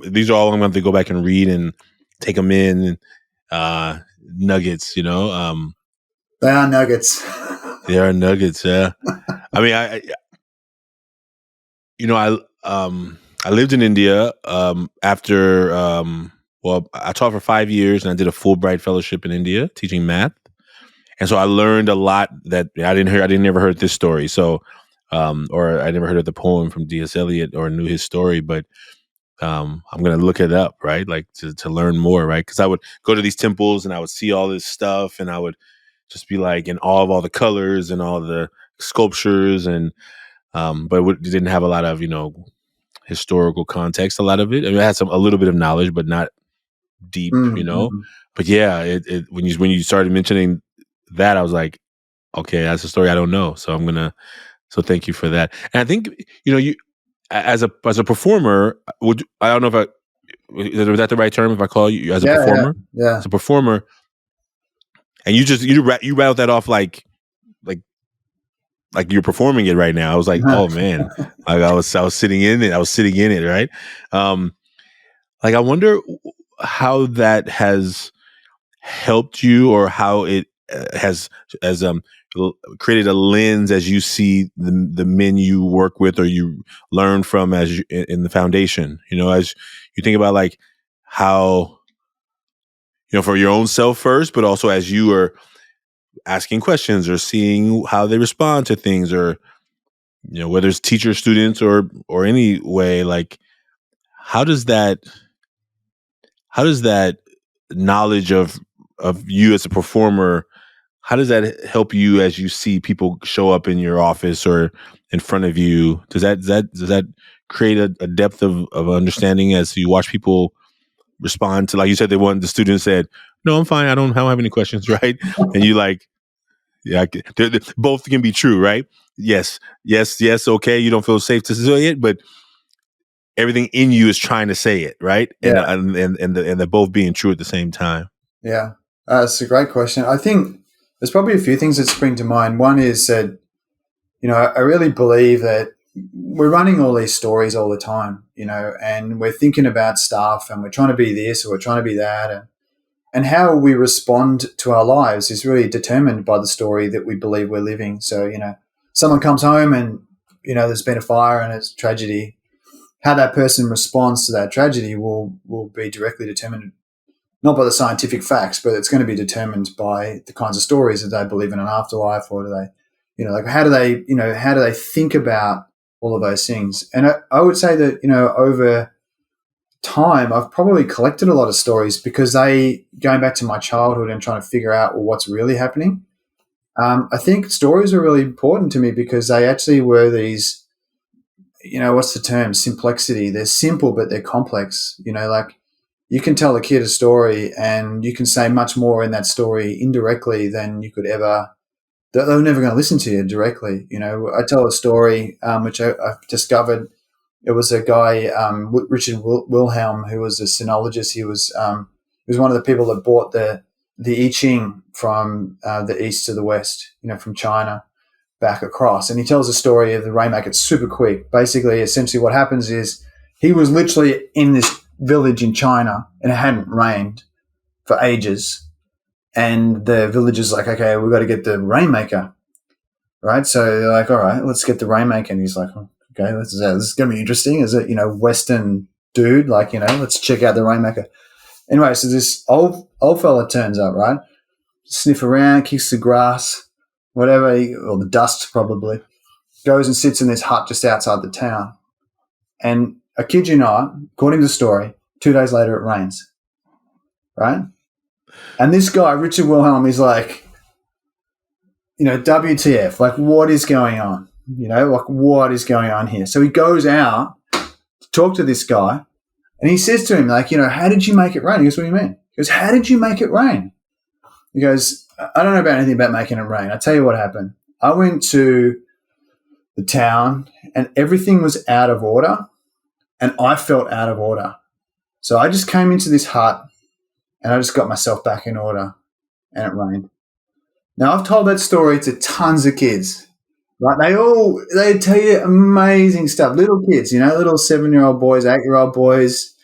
these are all I'm going to go back and read and take them in, nuggets, They are nuggets. They are nuggets. Yeah. I mean, I lived in India, after, I taught for 5 years and I did a Fulbright fellowship in India teaching math. And so I learned a lot that I didn't ever heard this story. So, or I never heard of the poem from D.S. Eliot or knew his story, but I'm going to look it up, right? Like to learn more, right? Because I would go to these temples and I would see all this stuff and I would just be like in awe of all the colors and all the sculptures and, but it didn't have a lot of, historical context, a lot of it. I mean, it had a little bit of knowledge, but not deep, But yeah, when you started mentioning that, I was like, okay, that's a story I don't know. So so thank you for that. And I think, you as a performer, I don't know if was that the right term if I call you as a performer? Yeah. As a performer, and you rattled that off like you're performing it right now. I was like, oh man, like I was sitting in it. I was sitting in it, right? Like I wonder how that has helped you, or how it has created a lens as you see the men you work with or you learn from as in the foundation. As you think about like how for your own self first, but also as you are asking questions or seeing how they respond to things, or whether it's teacher students or any way, like how does that knowledge of you as a performer, how does that help you as you see people show up in your office or in front of you? Does that create a depth of understanding as you watch people respond to, like you said, the student said, no, I'm fine, I don't have any questions, right? And you like, yeah, both can be true, right? Yes, okay, you don't feel safe to say it, but everything in you is trying to say it, right? Yeah. And they're both being true at the same time. Yeah, it's a great question. I think there's probably a few things that spring to mind. One is that, I really believe that we're running all these stories all the time, and we're thinking about stuff and we're trying to be this or we're trying to be that. And how we respond to our lives is really determined by the story that we believe we're living. So, someone comes home and, there's been a fire and it's a tragedy. How that person responds to that tragedy will be directly determined, not by the scientific facts, but it's going to be determined by the kinds of stories that they believe in an afterlife, or do they, how do they think about all of those things? And I would say that, over time, I've probably collected a lot of stories because going back to my childhood and trying to figure out what's really happening. I think stories are really important to me because they actually were these, what's the term? Simplexity. They're simple, but they're complex. Like you can tell a kid a story and you can say much more in that story indirectly than you could ever. They're never going to listen to you directly. I tell a story which I've discovered. It was a guy, Richard Wilhelm, who was a sinologist. He was one of the people that brought the I Ching from the east to the west, from China back across. And he tells a story of the rainmaker. It's super quick. Basically, essentially what happens is he was literally in this village in China and it hadn't rained for ages. And the villagers like, okay, we've got to get the rainmaker, right? So they're like, all right, let's get the rainmaker. And he's like, okay, this is going to be interesting. Is it, Western dude? Like, let's check out the rainmaker. Anyway, so this old fella turns up, right? Sniff around, kicks the grass, whatever, or the dust probably. Goes and sits in this hut just outside the town. And I kid you not, according to the story, 2 days later it rains, right? And this guy, Richard Wilhelm, is like, WTF, like what is going on? Like what is going on here? So he goes out to talk to this guy and he says to him, like, how did you make it rain? He goes, what do you mean? He goes, how did you make it rain? He goes, I don't know about anything about making it rain. I'll tell you what happened. I went to the town and everything was out of order and I felt out of order. So I just came into this hut and I just got myself back in order and it rained. Now, I've told that story to tons of kids. Right? They tell you amazing stuff. Little kids, little 7-year-old boys, 8-year-old boys.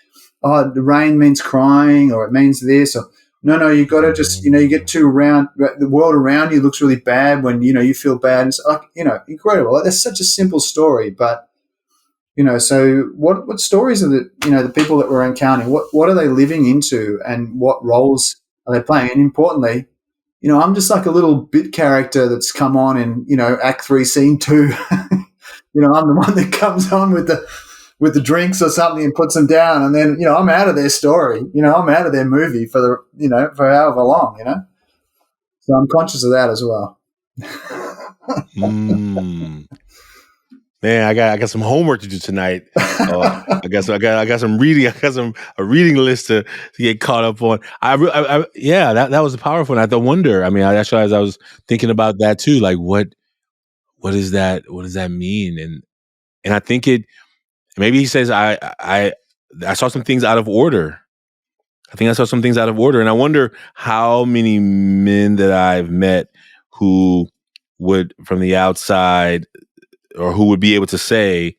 Oh, the rain means crying, or it means this, or no, you got to just, you get too around. The world around you looks really bad when you feel bad. And it's like, incredible. Like, that's such a simple story, but so what stories are the people that we're encountering? What are they living into, and what roles are they playing? And importantly, I'm just like a little bit character that's come on in, Act 3, Scene 2. I'm the one that comes on with the drinks or something and puts them down, and then I'm out of their story. I'm out of their movie for for however long. So I'm conscious of that as well. Man, I got some homework to do tonight. I got some reading. I got a reading list to get caught up on. That was powerful. And I wonder. I mean, I was thinking about that too. Like, what is that? What does that mean? And I think maybe he says I saw some things out of order. I think I saw some things out of order, and I wonder how many men that I've met who would, from the outside, or who would be able to say,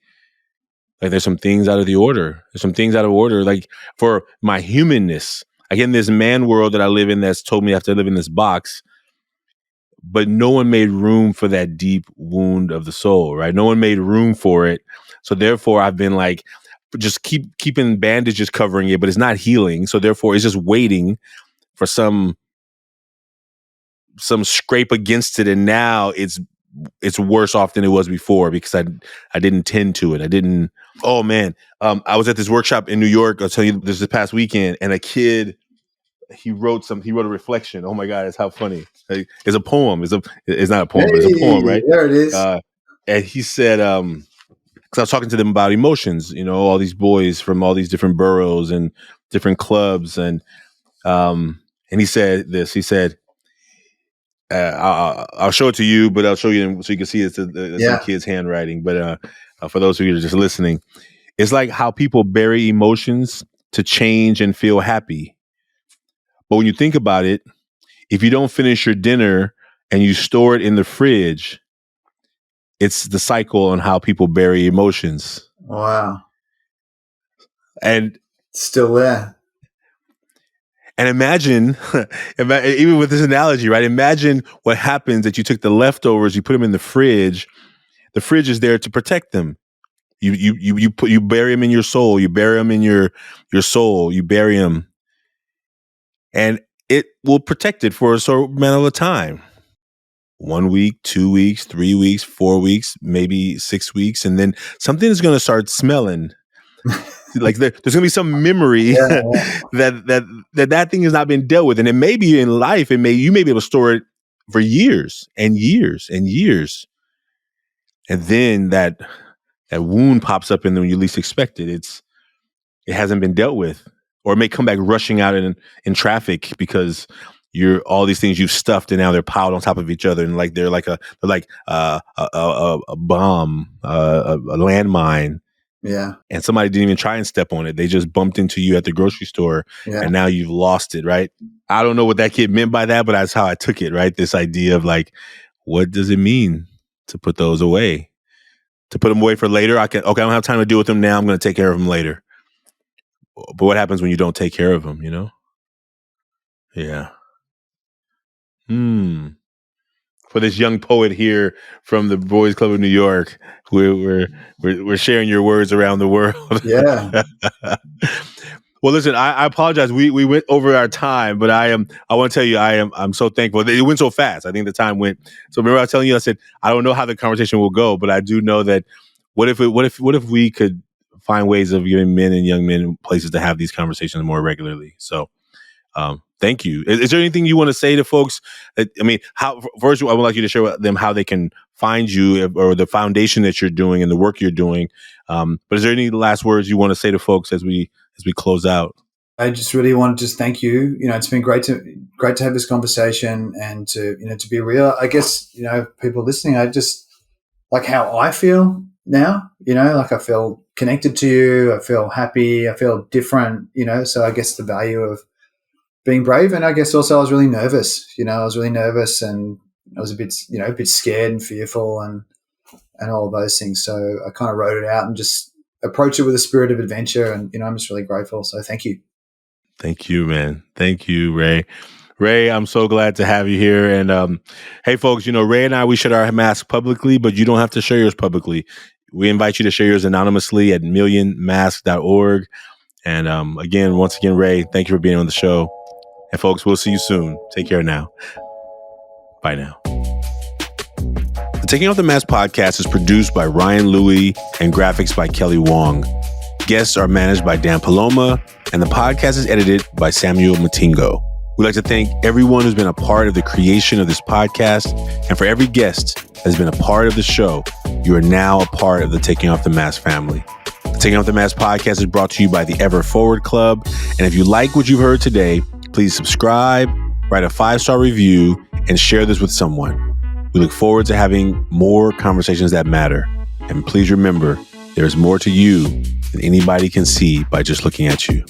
like, there's some things out of the order. There's some things out of order, like for my humanness. Again, this man world that I live in that's told me I have to live in this box, but no one made room for that deep wound of the soul, right? No one made room for it. So therefore, I've been like, just keeping bandages covering it, but it's not healing. So therefore, it's just waiting for some scrape against it, and now it's worse off than it was before because I didn't tend to it. I didn't. Oh man, I was at this workshop in New York. I'll tell you this past weekend, and a kid, he wrote a reflection. Oh my God, it's how funny. It's a poem. It's not a poem, but it's a poem, right? There it is. And he said, because I was talking to them about emotions, all these boys from all these different boroughs and different clubs, and he said this. He said, I'll show it to you, but I'll show you so you can see it's some kid's handwriting. But for those of you that are just listening, it's like how people bury emotions to change and feel happy. But when you think about it, if you don't finish your dinner and you store it in the fridge, it's the cycle on how people bury emotions. Wow. And still there. And imagine, even with this analogy, right? Imagine what happens that you took the leftovers, you put them in the fridge. The fridge is there to protect them. You bury them in your soul. You bury them in your soul. You bury them, and it will protect it for a certain amount of time. 1 week, 2 weeks, 3 weeks, 4 weeks, maybe 6 weeks, and then something is going to start smelling. Like there's gonna be some memory that thing has not been dealt with, and it may be in life. You may be able to store it for years and years and years, and then that wound pops up, and when you least expect it, it hasn't been dealt with, or it may come back rushing out in traffic because all these things you've stuffed, and now they're piled on top of each other, and like they're like a bomb, a landmine. Yeah. And somebody didn't even try and step on it. They just bumped into you at the grocery store, and now you've lost it, right? I don't know what that kid meant by that, but that's how I took it, right? This idea of like, what does it mean to put those away? To put them away for later? I don't have time to deal with them now. I'm going to take care of them later. But what happens when you don't take care of them, Yeah. For this young poet here from the Boys Club of New York, we're sharing your words around the world. Yeah. Well, listen, I apologize. We went over our time, but I want to tell you, I'm so thankful. It went so fast. I think the time went. So remember I was telling you, I said, I don't know how the conversation will go, but I do know that what if we could find ways of giving men and young men places to have these conversations more regularly. So thank you. Is there anything you want to say to folks? First, I would like you to share with them how they can find you or the foundation that you're doing and the work you're doing. But is there any last words you want to say to folks as we close out? I just really want to just thank you. It's been great to have this conversation and to be real. I guess, people listening, I just like how I feel now, like I feel connected to you. I feel happy. I feel different, so I guess the value of being brave. And I guess also I was really nervous, I was really nervous and I was a bit scared and fearful and all of those things. So I kind of wrote it out and just approach it with a spirit of adventure. And, I'm just really grateful. So thank you. Thank you, man. Thank you, Ray. Ray, I'm so glad to have you here. And hey, folks, Ray and I, we share our masks publicly, but you don't have to share yours publicly. We invite you to share yours anonymously at millionmask.org. And once again, Ray, thank you for being on the show. And folks, we'll see you soon. Take care now. Bye now. The Taking Off the Mask podcast is produced by Ryan Louie and graphics by Kelly Wong. Guests are managed by Dan Paloma, and the podcast is edited by Samuel Matingo. We'd like to thank everyone who's been a part of the creation of this podcast, and for every guest that has been a part of the show, you are now a part of the Taking Off the Mask family. The Taking Off the Mask podcast is brought to you by the Ever Forward Club, and if you like what you've heard today, please subscribe, write a 5-star review, and share this with someone. We look forward to having more conversations that matter. And please remember, there is more to you than anybody can see by just looking at you.